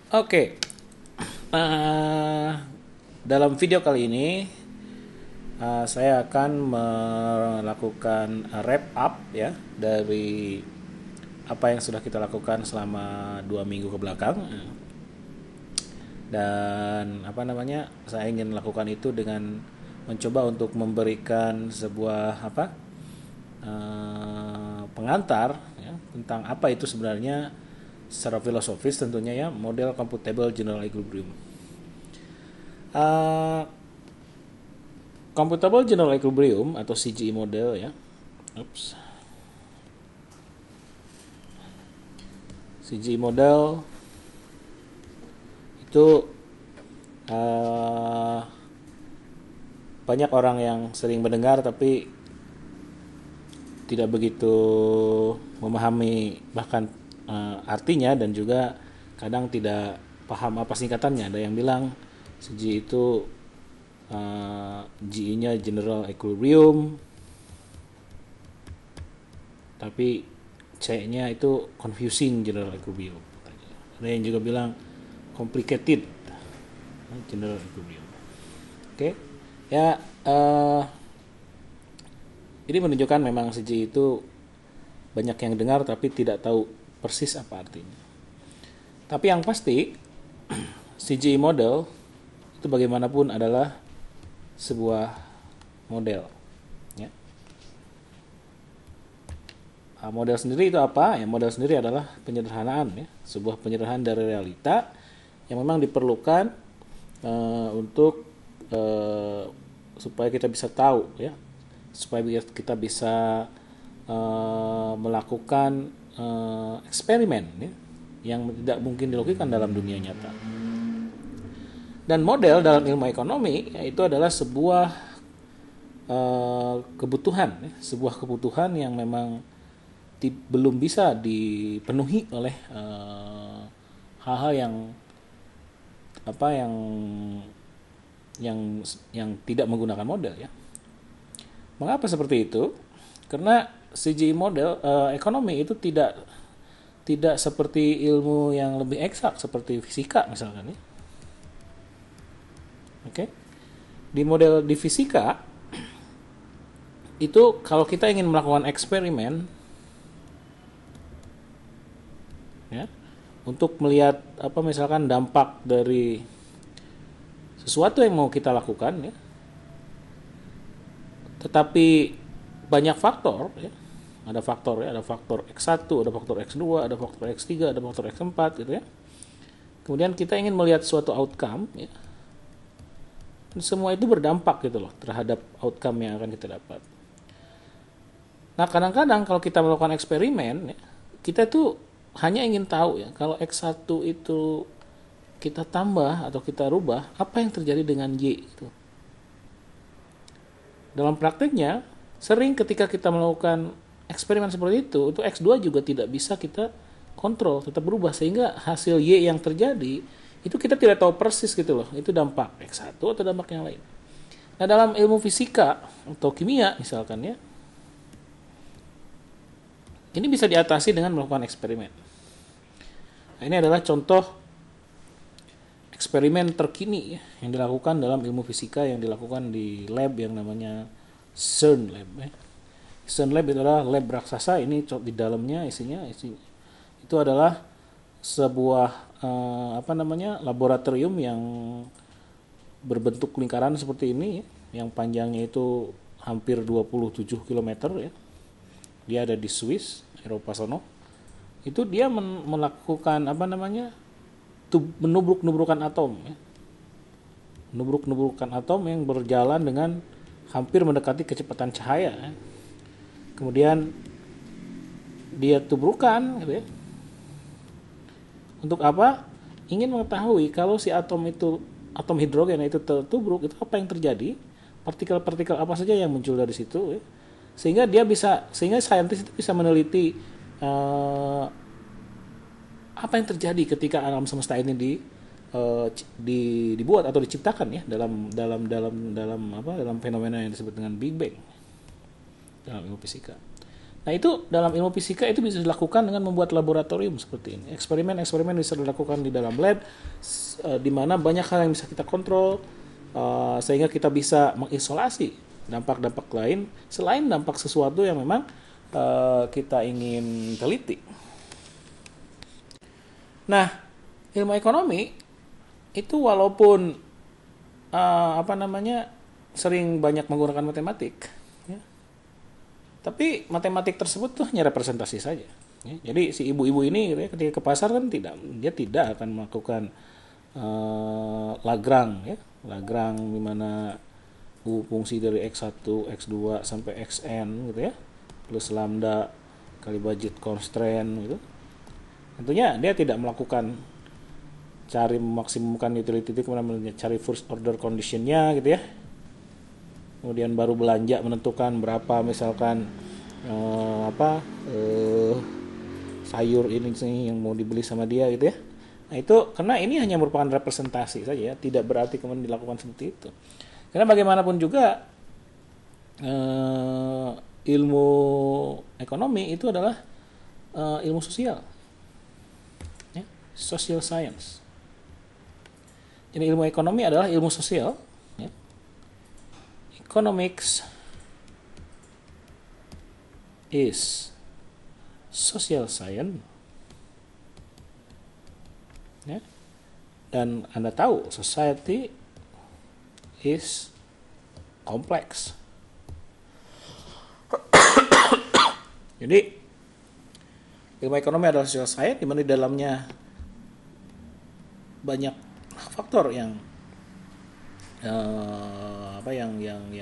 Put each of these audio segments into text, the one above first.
Oke, eh, dalam video kali ini saya akan melakukan wrap up ya dari apa yang sudah kita lakukan selama 2 minggu ke belakang. Dan saya ingin melakukan itu dengan mencoba untuk memberikan sebuah pengantar ya, tentang apa itu sebenarnya secara filosofis tentunya ya model computable general equilibrium. Uh, Computable General Equilibrium atau CGE model ya. Oops. CGE model itu uh, banyak orang yang sering mendengar tapi tidak begitu memahami bahkan artinya, dan juga kadang tidak paham apa singkatannya. Ada yang bilang CGE itu GE-nya General Equilibrium, tapi C-nya itu Confusing General Equilibrium. Ada yang juga bilang Complicated General Equilibrium. Oke, ya ini menunjukkan memang CGE itu banyak yang dengar tapi tidak tahu persis apa artinya. Tapi yang pasti CGE model itu bagaimanapun adalah sebuah model ya. Model sendiri itu apa ya? Model sendiri adalah penyederhanaan ya, sebuah penyederhanaan dari realita yang memang diperlukan untuk supaya kita bisa tahu ya, supaya kita bisa melakukan eksperimen ya, yang tidak mungkin dilakukan dalam dunia nyata. Dan model dalam ilmu ekonomi itu adalah sebuah kebutuhan, ya, sebuah kebutuhan yang memang belum bisa dipenuhi oleh hal-hal yang yang tidak menggunakan model ya. Mengapa seperti itu? Karena CGI model ekonomi itu tidak seperti ilmu yang lebih eksak seperti fisika misalkan ya. Oke. Di fisika itu kalau kita ingin melakukan eksperimen ya, untuk melihat misalkan dampak dari sesuatu yang mau kita lakukan ya. Tetapi banyak faktor ya. Ada faktor ya, ada faktor X1, ada faktor X2, ada faktor X3, ada faktor X4 gitu ya. Kemudian kita ingin melihat suatu outcome ya. Dan semua itu berdampak gitu loh terhadap outcome yang akan kita dapat. Nah, kadang-kadang kalau kita melakukan eksperimen ya, kita tuh hanya ingin tahu ya, kalau X1 itu kita tambah atau kita rubah, apa yang terjadi dengan Y itu. Dalam prakteknya, sering ketika kita melakukan eksperimen seperti itu X2 juga tidak bisa kita kontrol, tetap berubah, sehingga hasil Y yang terjadi itu kita tidak tahu persis gitu loh, itu dampak X1 atau dampak yang lain. Nah, dalam ilmu fisika atau kimia misalkan ya, ini bisa diatasi dengan melakukan eksperimen. Nah, ini adalah contoh eksperimen terkini ya, yang dilakukan dalam ilmu fisika, yang dilakukan di lab yang namanya CERN Lab ya. CERN Lab itu adalah lab raksasa. Ini di dalamnya isinya itu adalah sebuah laboratorium yang berbentuk lingkaran seperti ini ya, yang panjangnya itu hampir 27 km ya. Dia ada di Swiss, Eropa sono. Itu dia melakukan menubruk-nubrukan atom ya. Nubruk-nubrukan atom yang berjalan dengan hampir mendekati kecepatan cahaya ya. Kemudian dia tubrukan gitu ya. Untuk apa? Ingin mengetahui kalau si atom hidrogen itu tertubruk, itu apa yang terjadi? Partikel-partikel apa saja yang muncul dari situ ya. Sehingga saintis itu bisa meneliti apa yang terjadi ketika alam semesta ini dibuat atau diciptakan ya, dalam fenomena yang disebut dengan Big Bang dalam ilmu fisika. Nah itu dalam ilmu fisika itu bisa dilakukan dengan membuat laboratorium seperti ini. Eksperimen-eksperimen bisa dilakukan di dalam lab, di mana banyak hal yang bisa kita kontrol, sehingga kita bisa mengisolasi dampak-dampak lain selain dampak sesuatu yang memang kita ingin teliti. Nah, ilmu ekonomi itu walaupun sering banyak menggunakan matematik, ya, tapi matematik tersebut tuh hanya representasi saja. Ya. Jadi si ibu-ibu ini gitu ya, ketika ke pasar kan dia tidak akan melakukan Lagrange, ya. Lagrange di mana fungsi dari x1, x2 sampai xn gitu ya, plus lambda kali budget constraint gitu. Tentunya dia tidak melakukan cari memaksimumkan utility itu, kemudian cari first order conditionnya gitu ya, kemudian baru belanja menentukan berapa misalkan sayur ini yang mau dibeli sama dia gitu ya. Nah itu karena ini hanya merupakan representasi saja ya, tidak berarti kemudian dilakukan seperti itu. Karena bagaimanapun juga ilmu ekonomi itu adalah ilmu sosial, ya, social science. Jadi ilmu ekonomi adalah ilmu sosial. Ya. Economics is social science. Ya. Dan Anda tahu society is complex. Jadi ilmu ekonomi adalah social science di mana di dalamnya banyak faktor yang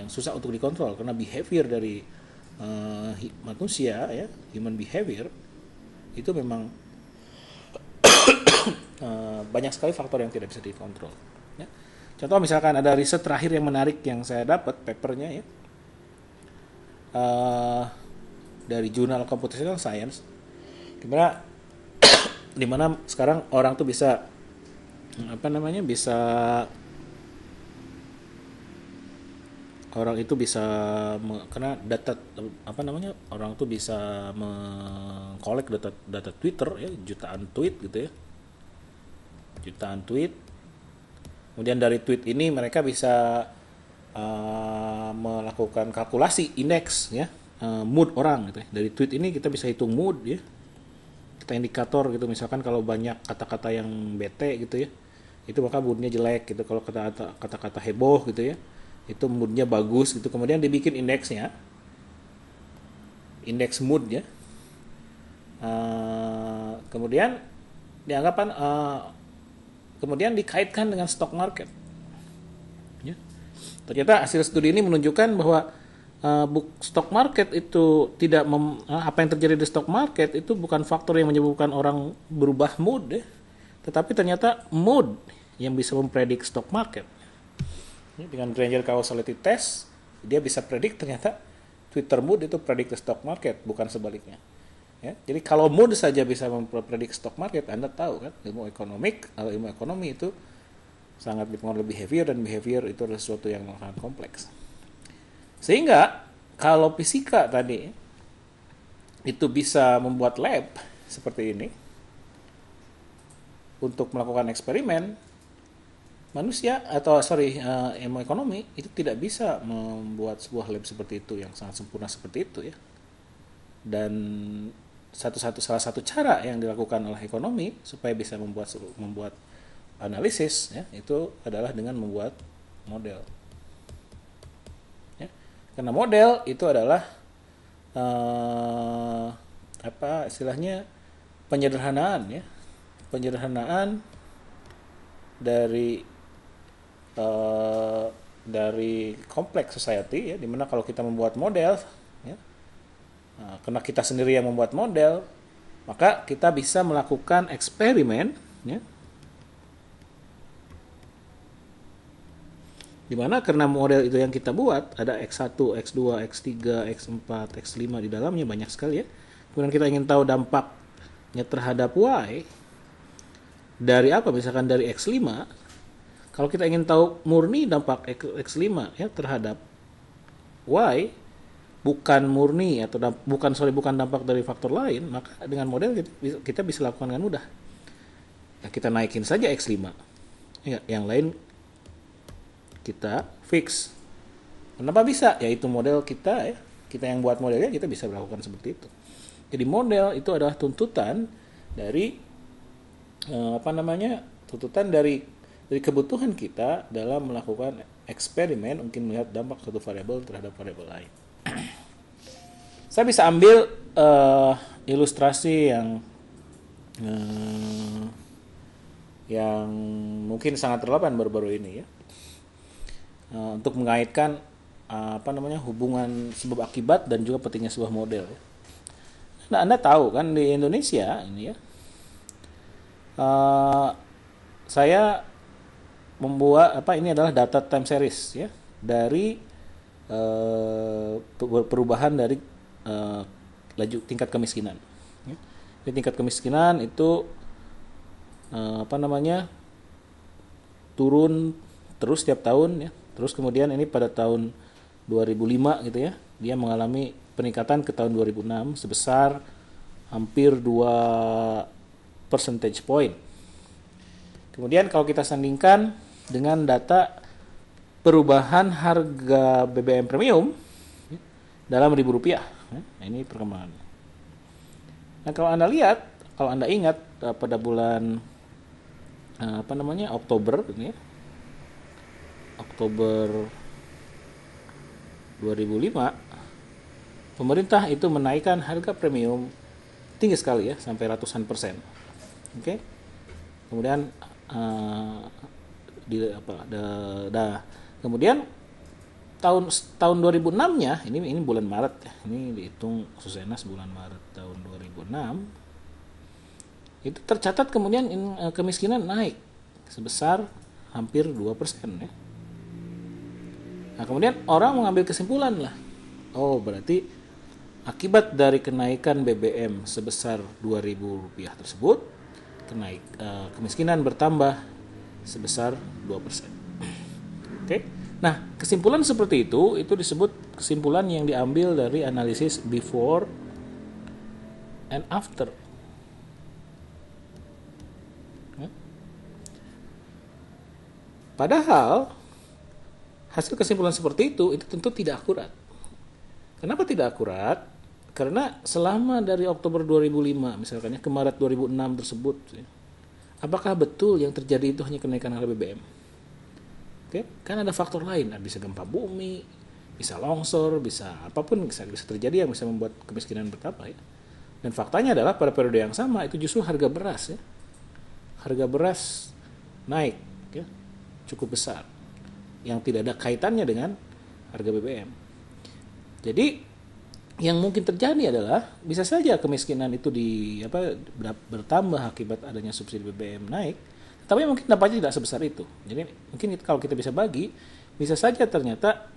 susah untuk dikontrol karena behavior dari manusia ya, human behavior itu memang banyak sekali faktor yang tidak bisa dikontrol. Ya. Contoh misalkan ada riset terakhir yang menarik yang saya dapat papernya ya, dari jurnal Computational Science, di mana sekarang orang tuh bisa karena data orang tuh bisa mengkolek data Twitter ya, jutaan tweet gitu ya, kemudian dari tweet ini mereka bisa melakukan kalkulasi indeks ya, mood orang gitu ya. Dari tweet ini kita bisa hitung mood ya, kita indikator gitu, misalkan kalau banyak kata-kata yang bete gitu ya, itu maka moodnya jelek gitu. Kalau kata-kata heboh gitu ya, itu moodnya bagus gitu. Kemudian dibikin indeksnya, indeks mood ya. Kemudian kemudian dikaitkan dengan stock market. Ya. Ternyata hasil studi ini menunjukkan bahwa stock market itu apa yang terjadi di stock market itu bukan faktor yang menyebabkan orang berubah mood ya, tetapi ternyata mood yang bisa mempredik stock market. Dengan Granger causality test dia bisa predik ternyata Twitter mood itu predik stock market, bukan sebaliknya. Ya, jadi kalau mood saja bisa mempredik stock market, Anda tahu kan ilmu ekonomi itu sangat dipengaruhi behavior, dan behavior itu adalah sesuatu yang sangat kompleks. Sehingga kalau fisika tadi itu bisa membuat lab seperti ini untuk melakukan eksperimen, ilmu ekonomi itu tidak bisa membuat sebuah lab seperti itu yang sangat sempurna seperti itu ya. Dan salah satu cara yang dilakukan oleh ekonomi supaya bisa membuat analisis ya, itu adalah dengan membuat model. Ya. Karena model itu adalah penyederhanaan ya. Penyederhanaan dari kompleks society ya, dimana kalau kita membuat model ya, karena kita sendiri yang membuat model, maka kita bisa melakukan eksperimen ya, dimana karena model itu yang kita buat ada X1, X2, X3, X4, X5 di dalamnya banyak sekali ya. Kemudian kita ingin tahu dampaknya terhadap Y dari apa, misalkan dari X5. Kalau kita ingin tahu murni dampak X5 ya terhadap Y, bukan murni atau bukan dampak dari faktor lain, maka dengan model kita bisa lakukan dengan mudah. Ya, kita naikin saja X5. Ya, yang lain kita fix. Kenapa bisa? Yaitu model kita ya. Kita yang buat modelnya, kita bisa melakukan seperti itu. Jadi model itu adalah tuntutan dari tuntutan dari kebutuhan kita dalam melakukan eksperimen, mungkin melihat dampak suatu variabel terhadap variabel lain. Saya bisa ambil ilustrasi yang mungkin sangat relevan baru-baru ini ya, untuk mengaitkan hubungan sebab akibat dan juga pentingnya sebuah model. Nah, Anda tahu kan di Indonesia ini ya, saya membuat ini adalah data time series ya dari perubahan dari laju tingkat kemiskinan. Di tingkat kemiskinan itu turun terus setiap tahun ya. Terus kemudian ini pada tahun 2005 gitu ya, dia mengalami peningkatan ke tahun 2006 sebesar hampir 2 percentage point. Kemudian kalau kita sandingkan dengan data perubahan harga BBM premium dalam Rp1.000, ini perkembangan. Nah, kalau Anda ingat pada bulan Oktober ini ya, Oktober 2005, pemerintah itu menaikkan harga premium tinggi sekali ya, sampai ratusan persen. Oke. Kemudian kemudian tahun 2006-nya, ini bulan Maret ya. Ini dihitung Susenas bulan Maret tahun 2006. Itu tercatat kemudian kemiskinan naik sebesar hampir 2% ya. Nah, kemudian orang mengambil kesimpulan lah. Oh, berarti akibat dari kenaikan BBM sebesar Rp2.000 tersebut, kemiskinan bertambah sebesar 2%. Oke. Nah, kesimpulan seperti itu disebut kesimpulan yang diambil dari analisis before and after. Padahal hasil kesimpulan seperti itu tentu tidak akurat. Kenapa tidak akurat? Karena selama dari Oktober 2005 misalkan ya, ke Maret 2006 tersebut ya, apakah betul yang terjadi itu hanya kenaikan harga BBM? Oke, kan ada faktor lain, bisa gempa bumi, bisa longsor, bisa apapun bisa terjadi yang bisa membuat kemiskinan bertambah ya. Dan faktanya adalah pada periode yang sama itu justru harga beras ya. Harga beras naik ya, cukup besar, yang tidak ada kaitannya dengan harga BBM. Jadi yang mungkin terjadi adalah bisa saja kemiskinan itu bertambah akibat adanya subsidi BBM naik, tapi mungkin dampaknya tidak sebesar itu. Jadi mungkin kalau kita bisa bagi, bisa saja ternyata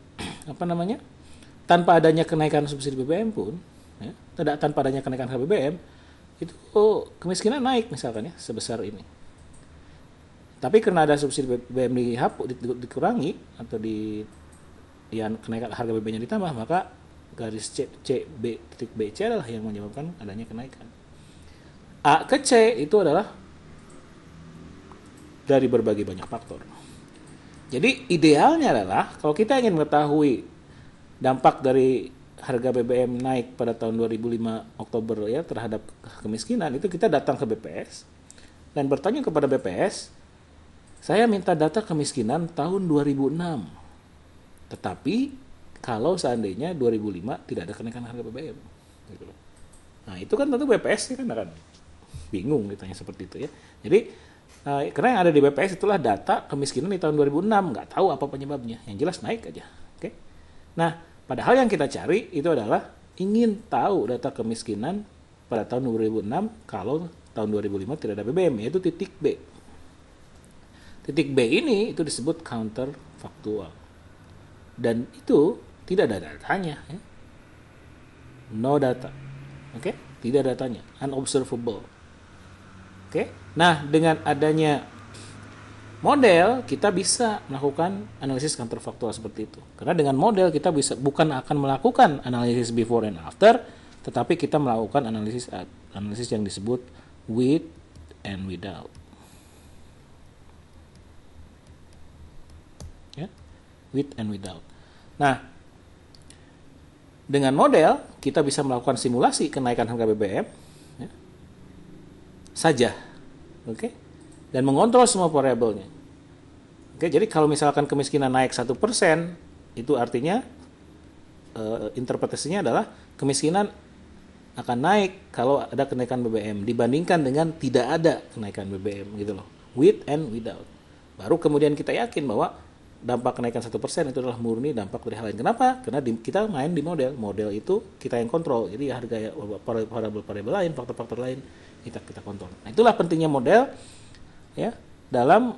tanpa adanya kenaikan subsidi BBM pun ya, tanpa adanya kenaikan harga BBM itu kemiskinan naik misalkan ya sebesar ini. Tapi karena ada subsidi BBM dikurangi atau kenaikan harga BBM-nya ditambah, maka garis C adalah yang menyebabkan adanya kenaikan. A ke C itu adalah dari berbagai banyak faktor. Jadi idealnya adalah kalau kita ingin mengetahui dampak dari harga BBM naik pada tahun 2005 Oktober ya terhadap kemiskinan, itu kita datang ke BPS dan bertanya kepada BPS, saya minta data kemiskinan tahun 2006. Tetapi kalau seandainya 2005 tidak ada kenaikan harga BBM. Gitu. Nah, itu kan tentu BPS kan akan bingung ditanya seperti itu ya. Jadi karena yang ada di BPS itulah data kemiskinan di tahun 2006, nggak tahu apa penyebabnya. Yang jelas naik aja. Oke. Nah, padahal yang kita cari itu adalah ingin tahu data kemiskinan pada tahun 2006 kalau tahun 2005 tidak ada BBM, yaitu titik B. Titik B ini itu disebut counterfaktual. Dan itu tidak ada datanya. Ya. No data. Oke? Tidak ada datanya. Unobservable. Oke? Nah, dengan adanya Model kita bisa melakukan analisis counterfaktual seperti itu. Karena dengan model kita bisa bukan akan melakukan analisis before and after, tetapi kita melakukan analisis yang disebut with and without. Ya, with and without. Nah, dengan model kita bisa melakukan simulasi kenaikan harga BBM ya, saja, oke, dan mengontrol semua variabelnya. Oke, jadi kalau misalkan kemiskinan naik 1%, itu artinya interpretasinya adalah kemiskinan akan naik kalau ada kenaikan BBM dibandingkan dengan tidak ada kenaikan BBM gitu loh, with and without. Baru kemudian kita yakin bahwa dampak kenaikan 1% itu adalah murni dampak dari hal lain. Kenapa? Karena kita main di model itu kita yang kontrol. Jadi harga variabel lain, faktor-faktor lain kita kontrol. Nah, itulah pentingnya model ya dalam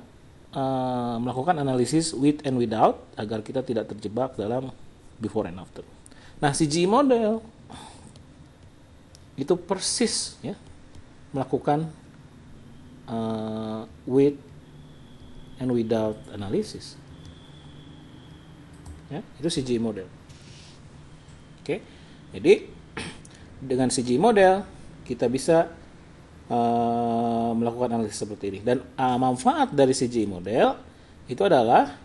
melakukan analisis with and without agar kita tidak terjebak dalam before and after. Nah, CGI model itu persis ya melakukan with and without analysis. Ya, itu CGI model. Oke. Jadi dengan CGI model kita bisa melakukan analisis seperti ini. Dan manfaat dari CGI model itu adalah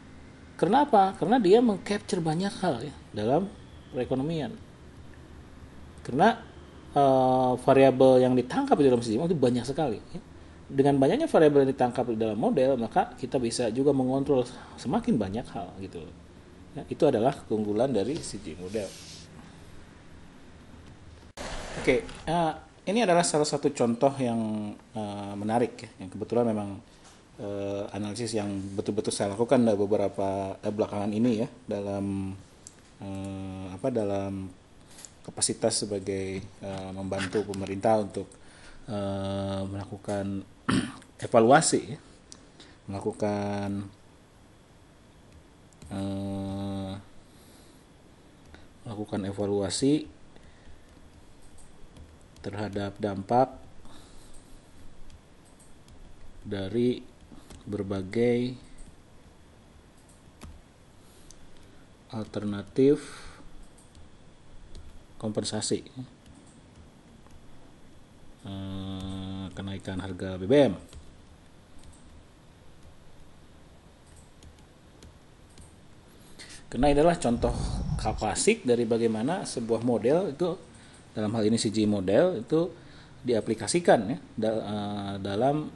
kenapa? Karena dia mengcapture banyak hal ya dalam perekonomian. Karena variabel yang ditangkap di dalam CGI model itu banyak sekali. Ya. Dengan banyaknya variabel yang ditangkap di dalam model, maka kita bisa juga mengontrol semakin banyak hal gitu. Ya, itu adalah keunggulan dari CGI model. Oke. Ini adalah salah satu contoh yang menarik ya, yang kebetulan memang analisis yang betul-betul saya lakukan dalam beberapa belakangan ini ya dalam dalam kapasitas sebagai membantu pemerintah untuk melakukan evaluasi ya, melakukan evaluasi terhadap dampak dari berbagai alternatif kompensasi kenaikan harga BBM. Karena ini adalah contoh klasik dari bagaimana sebuah model itu, dalam hal ini CGI model, itu diaplikasikan ya dalam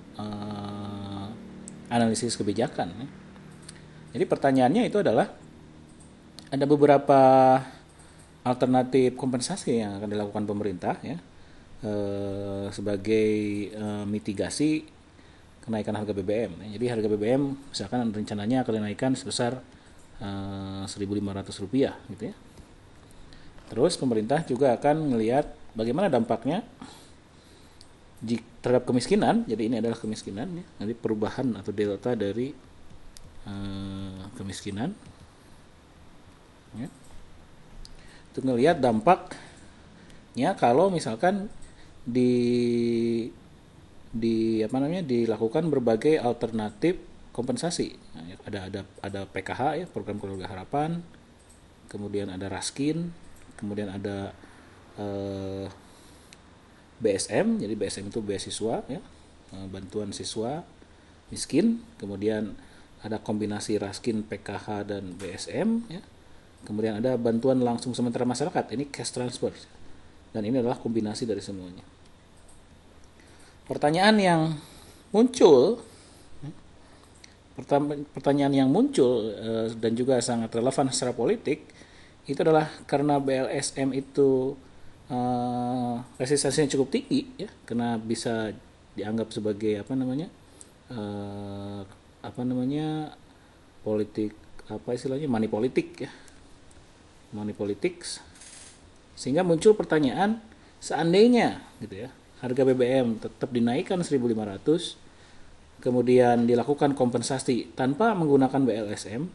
analisis kebijakan ya. Jadi pertanyaannya itu adalah ada beberapa alternatif kompensasi yang akan dilakukan pemerintah ya sebagai mitigasi kenaikan harga BBM. Jadi harga BBM misalkan rencananya akan dinaikkan sebesar Rp1.500 gitu ya. Terus pemerintah juga akan melihat bagaimana dampaknya terhadap kemiskinan. Jadi ini adalah kemiskinan ya. Nanti perubahan atau delta dari kemiskinan ya. Untuk melihat dampaknya kalau misalkan dilakukan berbagai alternatif kompensasi. Nah, ada PKH ya, program keluarga harapan, kemudian ada Raskin, kemudian ada BSM, jadi BSM itu beasiswa ya, bantuan siswa miskin, kemudian ada kombinasi Raskin, PKH dan BSM ya. Kemudian ada bantuan langsung sementara masyarakat, ini cash transfer. Dan ini adalah kombinasi dari semuanya. Pertanyaan yang muncul dan juga sangat relevan secara politik itu adalah karena BLSM itu resistensinya cukup tinggi ya, karena bisa dianggap sebagai politik money politik ya, money politics, sehingga muncul pertanyaan seandainya gitu ya harga BBM tetap dinaikkan 1.500, kemudian dilakukan kompensasi tanpa menggunakan BLSM,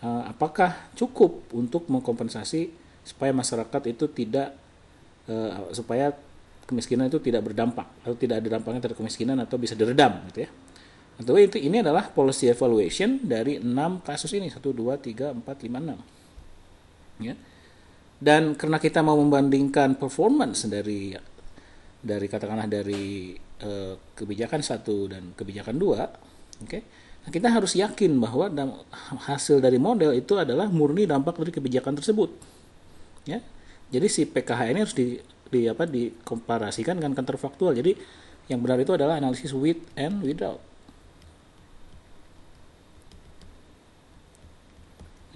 apakah cukup untuk mengkompensasi supaya masyarakat itu supaya kemiskinan itu tidak berdampak atau tidak ada dampaknya terhadap kemiskinan atau bisa diredam gitu ya. Atau itu ini adalah policy evaluation dari 6 kasus ini, 1 2 3 4 5 6. Ya. Dan karena kita mau membandingkan performance dari katakanlah dari kebijakan 1 dan kebijakan 2, oke. Nah, kita harus yakin bahwa hasil dari model itu adalah murni dampak dari kebijakan tersebut. Ya. Jadi si PKH ini harus dikomparasikan dengan counterfaktual. Jadi yang benar itu adalah analisis with and without.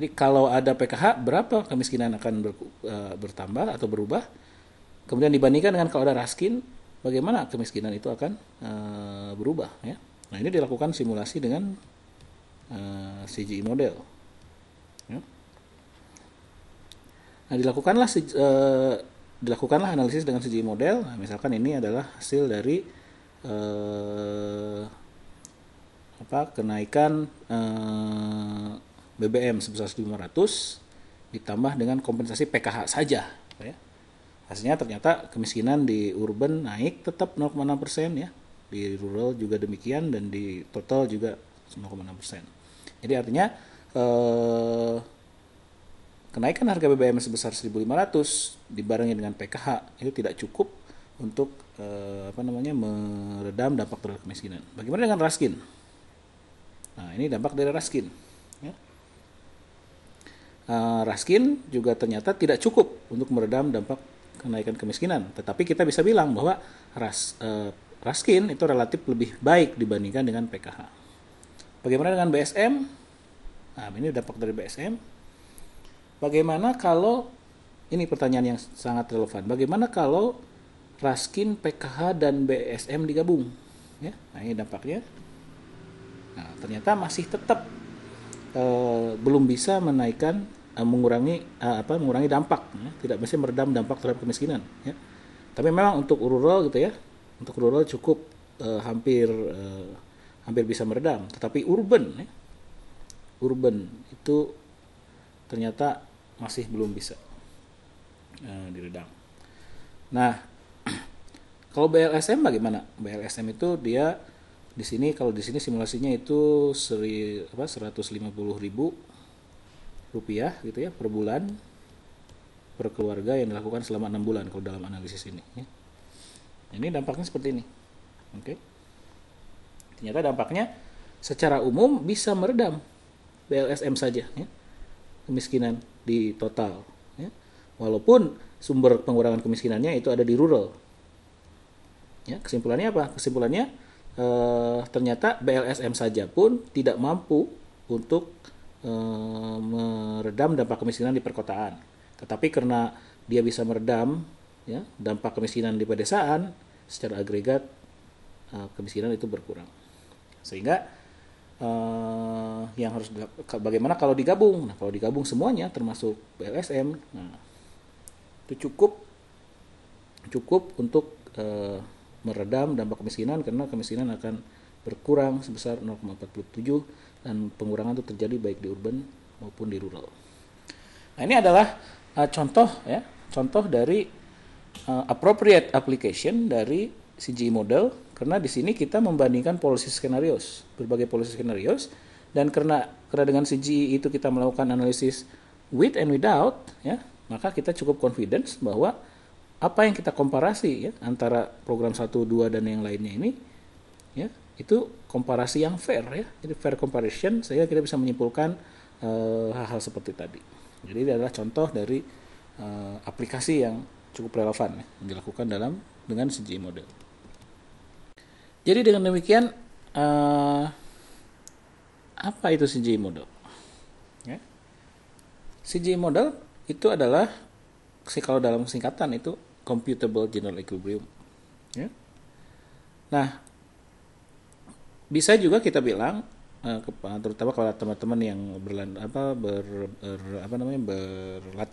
Jadi kalau ada PKH, berapa kemiskinan akan bertambah atau berubah? Kemudian dibandingkan dengan kalau ada Raskin, bagaimana kemiskinan itu akan berubah? Ya. Nah, ini dilakukan simulasi dengan CGI model. Ya. Nah, dilakukanlah analisis dengan CGI model. Nah, misalkan ini adalah hasil dari kenaikan BBM sebesar 1.500 ditambah dengan kompensasi PKH saja. Ya. Hasilnya ternyata kemiskinan di urban naik tetap 0,6%, ya. Di rural juga demikian, dan di total juga 0,6%. Jadi artinya kenaikan harga BBM sebesar 1.500 dibarengi dengan PKH itu tidak cukup untuk meredam dampak terhadap kemiskinan. Bagaimana dengan Raskin? Nah, ini dampak dari Raskin. Ya. Raskin juga ternyata tidak cukup untuk meredam dampak kenaikan kemiskinan. Tetapi kita bisa bilang bahwa Raskin itu relatif lebih baik dibandingkan dengan PKH. Bagaimana dengan BSM? Nah, ini dampak dari BSM. Bagaimana kalau, ini pertanyaan yang sangat relevan, bagaimana kalau Raskin, PKH, dan BSM digabung? Ya, nah ini dampaknya. Nah, ternyata masih tetap belum bisa mengurangi dampak, ya. Tidak bisa meredam dampak terhadap kemiskinan, ya. Tapi memang untuk rural gitu ya, untuk rural cukup hampir bisa meredam. Tetapi urban itu ternyata masih belum bisa diredam. Nah, kalau BLSM bagaimana? BLSM itu dia di sini simulasinya itu 150.000 rupiah gitu ya per bulan per keluarga yang dilakukan selama 6 bulan kalau dalam analisis ini. Ya. Ini dampaknya seperti ini. Oke. Ternyata dampaknya secara umum bisa meredam BLSM saja, ya, kemiskinan di total. Ya. Walaupun sumber pengurangan kemiskinannya itu ada di rural. Ya, kesimpulannya apa? Kesimpulannya ternyata BLSM saja pun tidak mampu untuk meredam dampak kemiskinan di perkotaan. Tetapi karena dia bisa meredam, ya, dampak kemiskinan di pedesaan, secara agregat kemiskinan itu berkurang. Sehingga yang harus bagaimana kalau digabung? Nah, kalau digabung semuanya termasuk BLSM, nah, itu cukup untuk meredam dampak kemiskinan, karena kemiskinan akan berkurang sebesar 0,47 dan pengurangan itu terjadi baik di urban maupun di rural. Nah, ini adalah contoh dari appropriate application dari CGI model, karena di sini kita membandingkan policy scenarios, berbagai policy scenarios, dan karena dengan CGI itu kita melakukan analisis with and without, ya, maka kita cukup confidence bahwa apa yang kita komparasi, ya, antara program 1, 2 dan yang lainnya ini, ya, itu komparasi yang fair, ya. Jadi fair comparison, sehingga kita bisa menyimpulkan hal-hal seperti tadi. Jadi ini adalah contoh dari aplikasi yang cukup relevan, ya, yang dilakukan dengan CGI model. Jadi dengan demikian apa itu CGI model? Ya. CGI model itu adalah, kalau dalam singkatan itu computable general equilibrium. Ya. Nah, bisa juga kita bilang, terutama kalau teman-teman yang berlatar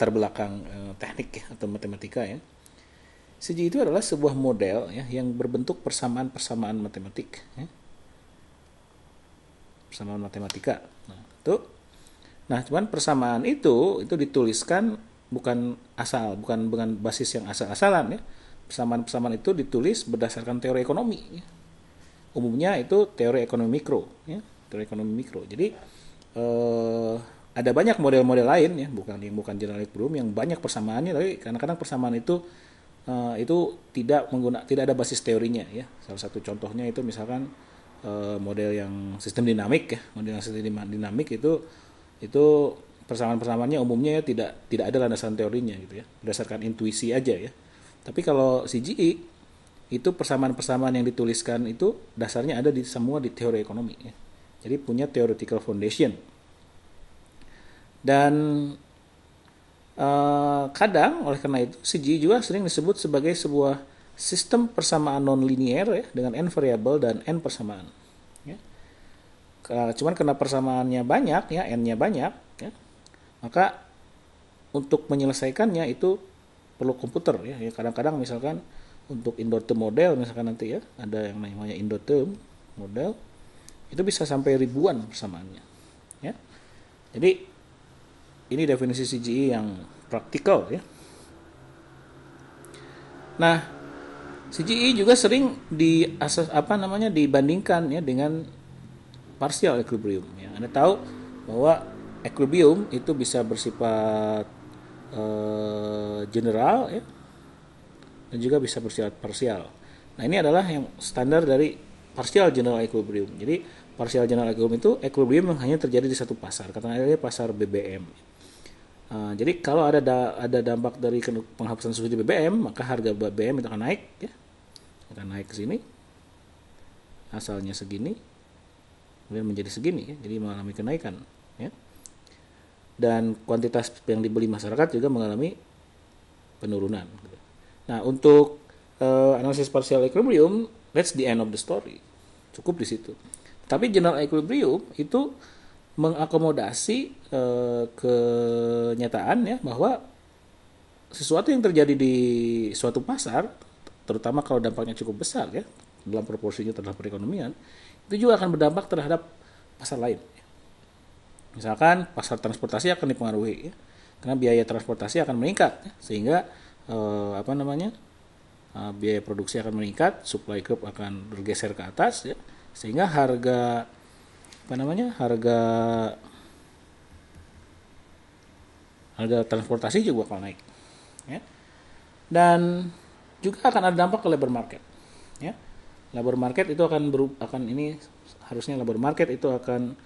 belakang teknik, ya, atau matematika, ya, CGI itu adalah sebuah model, ya, yang berbentuk persamaan matematik, ya. Persamaan matematika. Nah, cuman persamaan itu dituliskan bukan dengan basis yang asal-asalan, ya. Persamaan itu ditulis berdasarkan teori ekonomi, ya. umumnya itu teori ekonomi mikro, ya, teori ekonomi mikro. Jadi ada banyak model-model lain ya, bukan general equilibrium yang banyak persamaannya, tapi kadang-kadang persamaan itu tidak ada basis teorinya ya. Salah satu contohnya itu misalkan model yang sistem dinamik ya, model yang sistem dinamik itu persamaan-persamaannya umumnya ya tidak ada landasan teorinya gitu ya, berdasarkan intuisi aja ya. Tapi kalau CGI itu persamaan-persamaan yang dituliskan itu dasarnya ada semua di teori ekonomi ya. Jadi punya theoretical foundation. Dan kadang oleh karena itu CGI juga sering disebut sebagai sebuah sistem persamaan non-linear ya, dengan n variabel dan n persamaan. Ya. Cuman karena persamaannya banyak ya, n-nya banyak ya, maka untuk menyelesaikannya itu perlu komputer ya. Kadang-kadang misalkan untuk Indoterm model misalkan nanti ya ada yang namanya Indoterm model itu bisa sampai ribuan persamaannya ya. Jadi ini definisi CGI yang praktikal ya. Nah, CGI juga sering dibandingkan ya dengan partial equilibrium ya. Anda tahu bahwa equilibrium itu bisa bersifat general ya, dan juga bisa bersifat parsial. Nah, ini adalah yang standar dari partial general equilibrium. Jadi partial general equilibrium itu equilibrium yang hanya terjadi di satu pasar, katakanlah pasar BBM. Jadi kalau ada dampak dari penghapusan subsidi BBM, maka harga BBM itu akan naik ya. Akan naik ke sini. Asalnya segini, kemudian menjadi segini ya. Jadi mengalami kenaikan ya. Dan kuantitas yang dibeli masyarakat juga mengalami penurunan. Nah, untuk analisis partial equilibrium, that's the end of the story. Cukup di situ. Tapi general equilibrium itu mengakomodasi kenyataan ya, bahwa sesuatu yang terjadi di suatu pasar, terutama kalau dampaknya cukup besar ya dalam proporsinya terhadap perekonomian, itu juga akan berdampak terhadap pasar lain. Misalkan pasar transportasi akan dipengaruhi ya, karena biaya transportasi akan meningkat ya, sehingga biaya produksi akan meningkat, supply curve akan bergeser ke atas ya, sehingga harga transportasi juga akan naik ya. Dan juga akan ada dampak ke labor market ya. Labor market itu harusnya labor market itu akan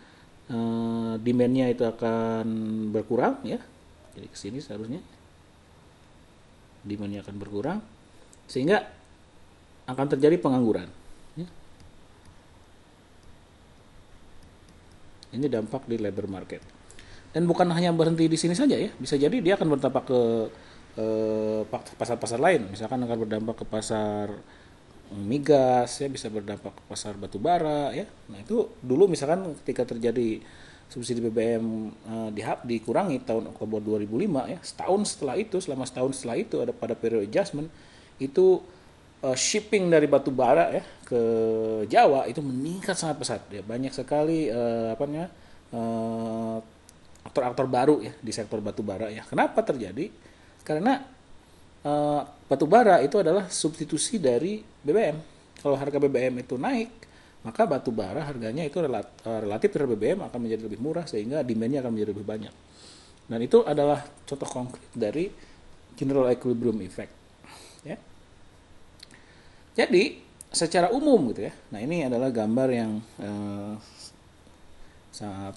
demand-nya itu akan berkurang ya. Jadi ke sini seharusnya demand-nya akan berkurang sehingga akan terjadi pengangguran ya. Ini dampak di labor market. Dan bukan hanya berhenti di sini saja ya, bisa jadi dia akan berdampak ke pasar-pasar lain. Misalkan akan berdampak ke pasar migas ya, bisa berdampak ke pasar batu bara ya. Nah, itu dulu misalkan ketika terjadi subsidi BBM dikurangi tahun Oktober 2005 ya, selama setahun setelah itu ada pada periode adjustment itu shipping dari batu bara ya ke Jawa itu meningkat sangat pesat ya. Banyak sekali aktor-aktor baru ya di sektor batu bara ya. Kenapa terjadi? Karena batu bara itu adalah substitusi dari BBM. Kalau harga BBM itu naik, maka batu bara harganya itu relatif terhadap BBM akan menjadi lebih murah sehingga demand-nya akan menjadi lebih banyak. Dan itu adalah contoh konkret dari general equilibrium effect. Ya. Jadi secara umum gitu ya. Nah, ini adalah gambar yang sangat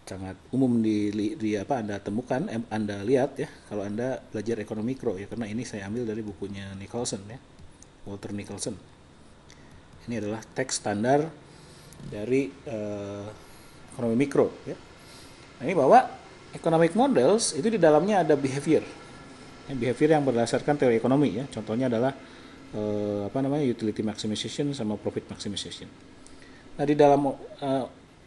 sangat umum Anda temukan, Anda lihat ya kalau Anda belajar ekonomi mikro ya, karena ini saya ambil dari bukunya Nicholson ya, Walter Nicholson. Ini adalah teks standar dari ekonomi mikro ya. Nah, ini bahwa economic models itu di dalamnya ada behavior yang berdasarkan teori ekonomi ya. Contohnya adalah utility maximization sama profit maximization. Nah,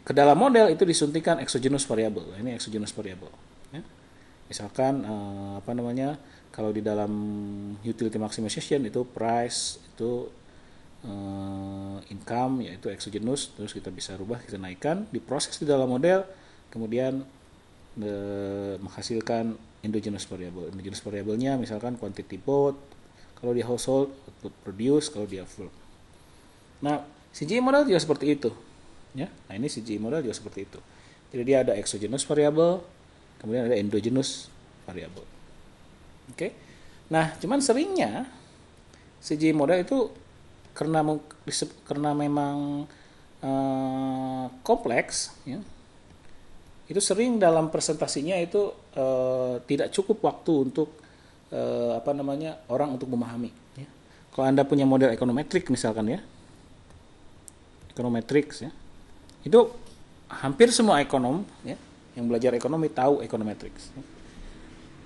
ke dalam model itu disuntikan exogenous variable. Ini exogenous variable ya. Misalkan kalau di dalam utility maximization itu price, itu income yaitu exogenous, terus kita bisa rubah, kita naikkan, diproses di dalam model, kemudian menghasilkan endogenous variable. Endogenous variabelnya misalkan quantity bought, kalau di household, output produce, kalau di firm. Nah, CGI model juga seperti itu. Ya, nah ini CGI model juga seperti itu. Jadi dia ada exogenous variable, kemudian ada endogenous variable. Oke. Nah, cuman seringnya CGI model itu karena memang kompleks, ya, itu sering dalam presentasinya itu tidak cukup waktu untuk orang untuk memahami. Ya. Kalau Anda punya model econometric misalkan ya, econometrics ya, itu hampir semua ekonom ya, yang belajar ekonomi tahu econometrics, ya.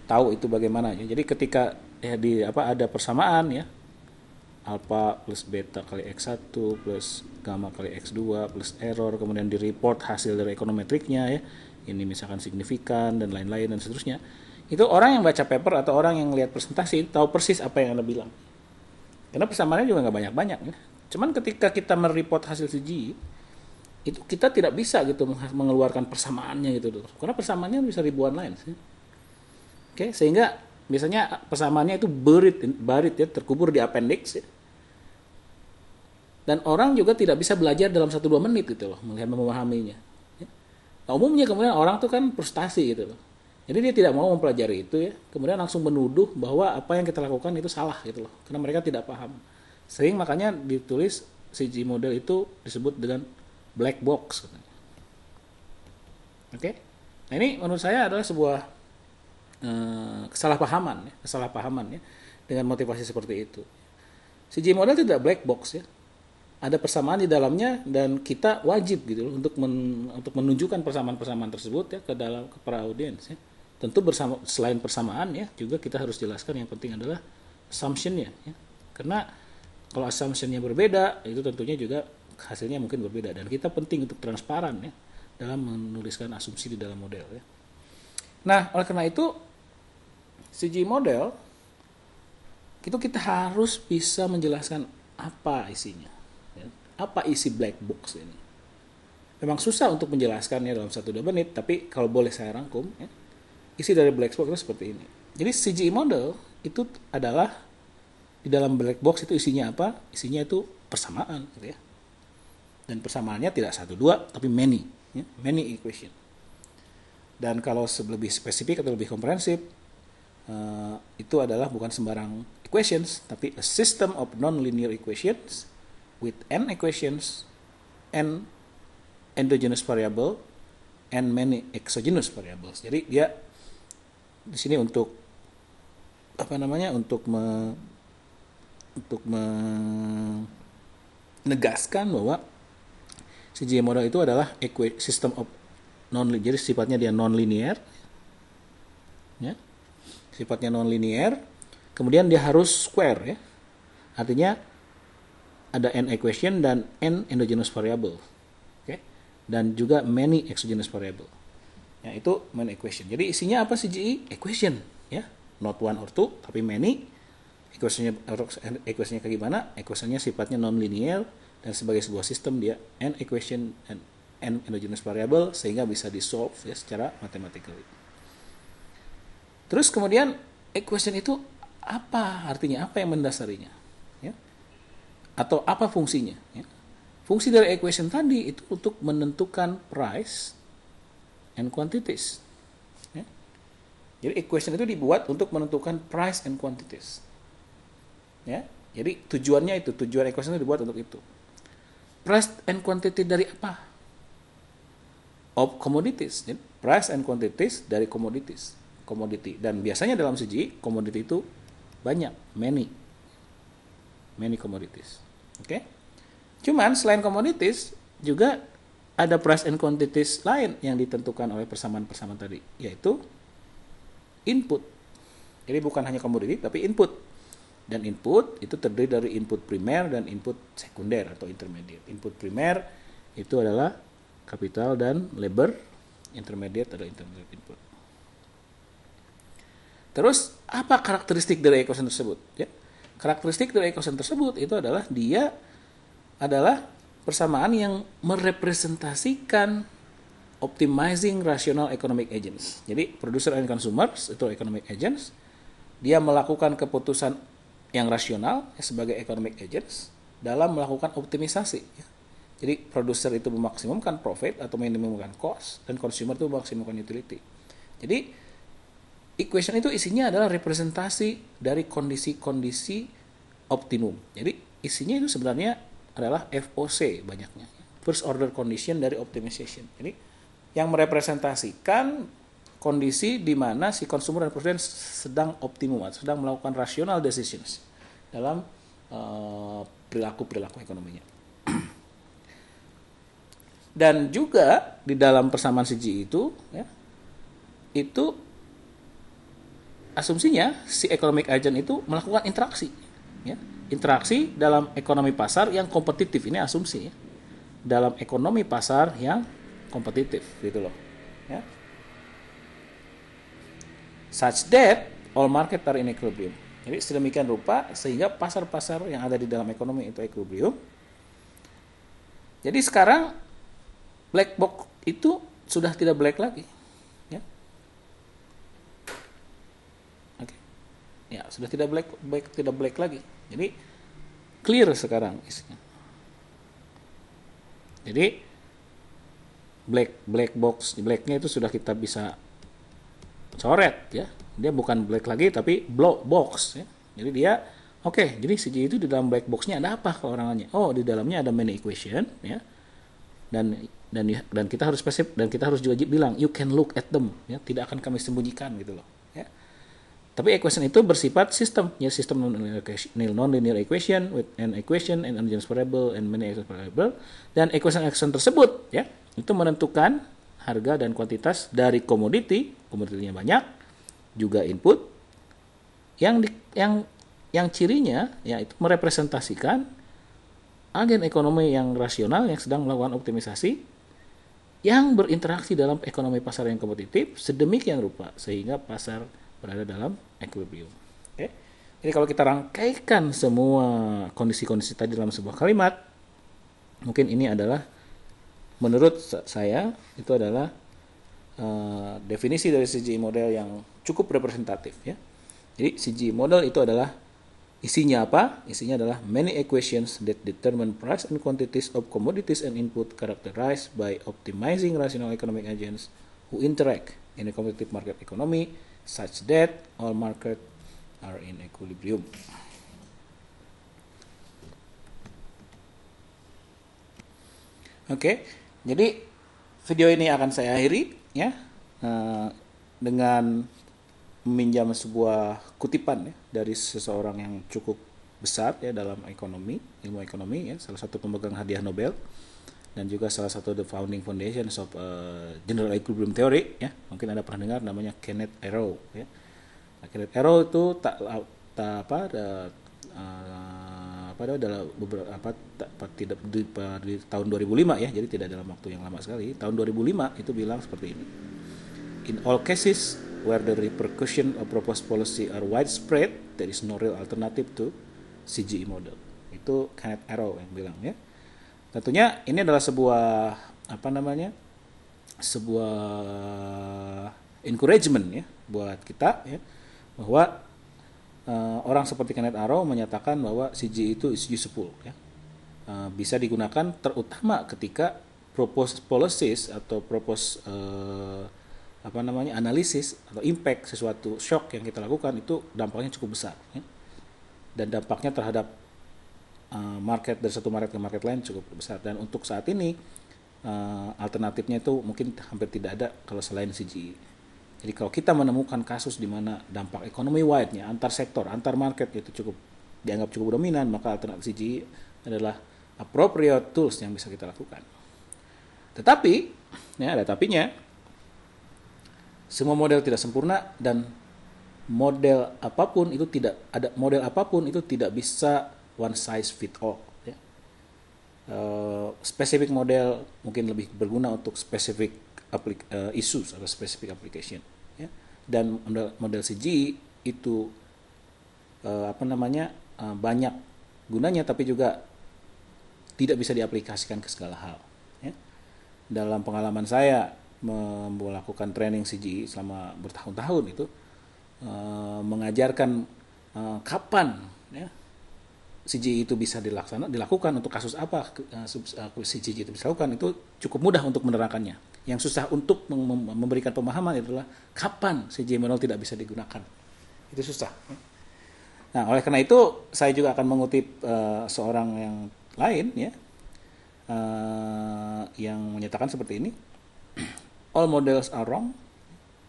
Tahu itu bagaimana ya. Jadi ketika ya ada persamaan ya, alpha plus beta kali x1 plus gamma kali x2 plus error, kemudian di report hasil dari ekonometriknya ya, ini misalkan signifikan dan lain-lain dan seterusnya. Itu orang yang baca paper atau orang yang lihat presentasi tahu persis apa yang Anda bilang. Karena persamaannya juga nggak banyak-banyak ya. Cuman ketika kita mereport hasil CGI, itu kita tidak bisa gitu mengeluarkan persamaannya gitu. Karena persamaannya bisa ribuan lain sih. Oke, sehingga biasanya persamaannya itu buried ya, terkubur di appendix ya. Dan orang juga tidak bisa belajar dalam 1-2 menit gitu loh, memahaminya. Ya. Nah, umumnya kemudian orang tuh kan frustasi gitu loh. Jadi dia tidak mau mempelajari itu ya, kemudian langsung menuduh bahwa apa yang kita lakukan itu salah gitu loh, karena mereka tidak paham. Sehingga makanya ditulis CGI model itu disebut dengan black box. Oke, nah ini menurut saya adalah sebuah kesalahpahaman ya, dengan motivasi seperti itu. CGI model tidak black box ya, ada persamaan di dalamnya dan kita wajib gitu loh untuk menunjukkan persamaan-persamaan tersebut ya ke para audiens ya. Tentu selain persamaan ya, juga kita harus jelaskan yang penting adalah assumption-nya ya. Karena kalau assumption-nya berbeda, itu tentunya juga hasilnya mungkin berbeda, dan kita penting untuk transparan ya dalam menuliskan asumsi di dalam model ya. Nah, oleh karena itu CGI model itu kita harus bisa menjelaskan apa isinya ya. Apa isi black box ini. Memang susah untuk menjelaskannya dalam 1-2 menit, tapi kalau boleh saya rangkum ya, isi dari black box itu seperti ini. Jadi CGI model itu adalah di dalam black box itu isinya apa? Isinya itu persamaan gitu ya. Dan persamaannya tidak 1-2 tapi many ya, many equation. Dan kalau lebih spesifik atau lebih komprehensif, itu adalah bukan sembarang equations, tapi a system of non-linear equations with n equations, n endogenous variable, and many exogenous variables. Jadi dia di sini untuk menegaskan bahwa CGI model itu adalah system of non-linear, jadi sifatnya dia non-linear ya. Sifatnya non-linear, kemudian dia harus square ya. Artinya ada n equation dan n endogenous variable. Oke. Dan juga many exogenous variable. Ya, itu main equation. Jadi isinya apa CGI? Equation ya. Not one or two, tapi many. Equationnya kayak gimana? Equationnya sifatnya non-linear, dan sebagai sebuah sistem dia n equation and n endogenous variable, sehingga bisa di-solve ya secara mathematically. Terus kemudian equation itu apa artinya? Apa yang mendasarinya? Ya? Atau apa fungsinya? Ya? Fungsi dari equation tadi itu untuk menentukan price and quantities. Ya? Jadi equation itu dibuat untuk menentukan price and quantities. Ya? Jadi tujuan equation itu dibuat untuk itu. Price and quantity dari apa? Of commodities. Jadi, price and quantities dari commodities. Commodity. Dan biasanya dalam CGI commodity itu banyak, many commodities. Oke? Cuman selain commodities juga ada price and quantities lain yang ditentukan oleh persamaan-persamaan tadi, yaitu input. Jadi bukan hanya commodity tapi input. Dan input itu terdiri dari input primer dan input sekunder atau intermediate. Input primer itu adalah capital dan labor, intermediate adalah intermediate input. Terus apa karakteristik dari equation tersebut? Ya. Karakteristik dari equation tersebut itu adalah dia adalah persamaan yang merepresentasikan optimizing rational economic agents. Jadi producer and consumers itu economic agents, dia melakukan keputusan yang rasional sebagai economic agents dalam melakukan optimisasi. Jadi producer itu memaksimumkan profit atau minimumkan cost, dan consumer itu memaksimumkan utility. Jadi equation itu isinya adalah representasi dari kondisi-kondisi optimum. Jadi isinya itu sebenarnya adalah FOC banyaknya, first order condition dari optimization. Jadi yang merepresentasikan kondisi di mana si consumer dan produsen sedang optimum atau sedang melakukan rational decisions dalam perilaku ekonominya. Dan juga di dalam persamaan CGI itu, ya, itu asumsinya si economic agent itu melakukan interaksi, ya, interaksi dalam ekonomi pasar yang kompetitif. Ini asumsi, ya, dalam ekonomi pasar yang kompetitif, gitu loh, ya. Such that all market are in equilibrium. Jadi sedemikian rupa sehingga pasar-pasar yang ada di dalam ekonomi itu equilibrium. Jadi sekarang black box itu sudah tidak black lagi, ya. Oke. Ya, sudah tidak black lagi. Jadi clear sekarang isinya. Jadi black box, blacknya itu sudah kita bisa coret, ya. Dia bukan black lagi tapi box, ya. Jadi dia jadi CGI itu di dalam black boxnya ada apa keorangannya? Oh, di dalamnya ada many equation, ya. Dan kita harus spesifik, dan kita harus juga bilang you can look at them, ya, tidak akan kami sembunyikan, gitu loh, ya. Tapi equation itu bersifat sistem, ya, sistem non-linear equation with an equation and homogeneous variable and many exogenous variable, dan equation tersebut, ya, itu menentukan harga dan kuantitas dari komoditinya banyak, juga input yang cirinya, ya, itu merepresentasikan agen ekonomi yang rasional yang sedang melakukan optimisasi yang berinteraksi dalam ekonomi pasar yang kompetitif sedemikian rupa sehingga pasar berada dalam equilibrium. Oke. Jadi kalau kita rangkaikan semua kondisi-kondisi tadi dalam sebuah kalimat, mungkin ini adalah, menurut saya, itu adalah definisi dari CGI model yang cukup representatif, ya. Jadi CGI model itu adalah isinya apa? Isinya adalah many equations that determine price and quantities of commodities and input characterized by optimizing rational economic agents who interact in a competitive market economy such that all markets are in equilibrium. Oke, jadi video ini akan saya akhiri, ya, dengan meminjam sebuah kutipan, ya, dari seseorang yang cukup besar, ya, dalam ilmu ekonomi, ya, salah satu pemegang hadiah Nobel dan juga salah satu the founding foundations of general equilibrium theory, ya. Mungkin Anda pernah dengar namanya Kenneth Arrow, ya. Nah, Kenneth Arrow itu di tahun 2005, ya, jadi tidak dalam waktu yang lama sekali. Tahun 2005 itu bilang seperti ini. In all cases where the repercussion of proposed policy are widespread, there is no real alternative to CGI model. Itu Kenneth Arrow yang bilang, ya. Tentunya ini adalah sebuah encouragement, ya, buat kita, ya, bahwa orang seperti Kenneth Arrow menyatakan bahwa CGI itu is useful, ya. Bisa digunakan terutama ketika proposed policies atau proposed analisis atau impact sesuatu shock yang kita lakukan itu dampaknya cukup besar, ya. Dan dampaknya terhadap market dari satu market ke market lain cukup besar. Dan untuk saat ini alternatifnya itu mungkin hampir tidak ada kalau selain CGI. Jadi kalau kita menemukan kasus di mana dampak ekonomi wide-nya antar sektor, antar market itu dianggap cukup dominan, maka alternatif CGI adalah appropriate tools yang bisa kita lakukan. Tetapi, ya, ada tapinya. Semua model tidak sempurna dan model apapun itu tidak bisa one size fit all, ya. Spesifik model mungkin lebih berguna untuk spesifik issues atau spesifik application, ya. Dan model CGI itu banyak gunanya tapi juga tidak bisa diaplikasikan ke segala hal, ya. Dalam pengalaman saya melakukan training CGI selama bertahun-tahun itu, mengajarkan kapan ya CGI itu bisa dilakukan untuk kasus apa CGI itu bisa dilakukan, itu cukup mudah untuk menerangkannya. Yang susah untuk memberikan pemahaman adalah kapan CGI manual tidak bisa digunakan. Itu susah. Nah, oleh karena itu saya juga akan mengutip seorang yang lain ya, yang menyatakan seperti ini. All models are wrong,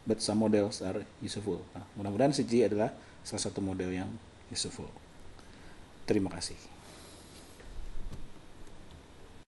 but some models are useful. Nah, mudah-mudahan CGI adalah salah satu model yang useful. Terima kasih.